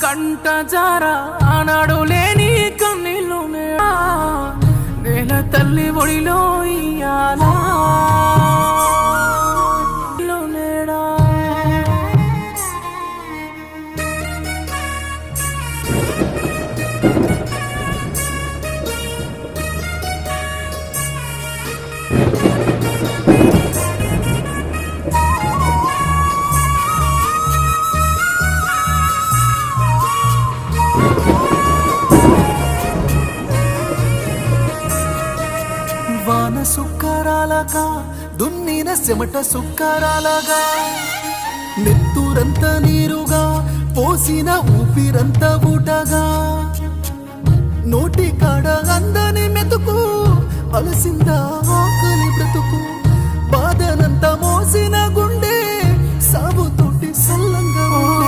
కంట జారా ఆనాడు లేని కన్నీళ్ళు నేల తల్లి ఒడిలో ఇయ్యాలా వాన సుక్కరాలగా దున్నిన చెమట సుక్కరాలగా నెత్తురంత నీరుగా పోసిన ఊపిరంత ఊటగా నోటి కాడ అందని మెతుకు అలసిందా ఆకలి బ్రతుకు బాధనంత మోసిన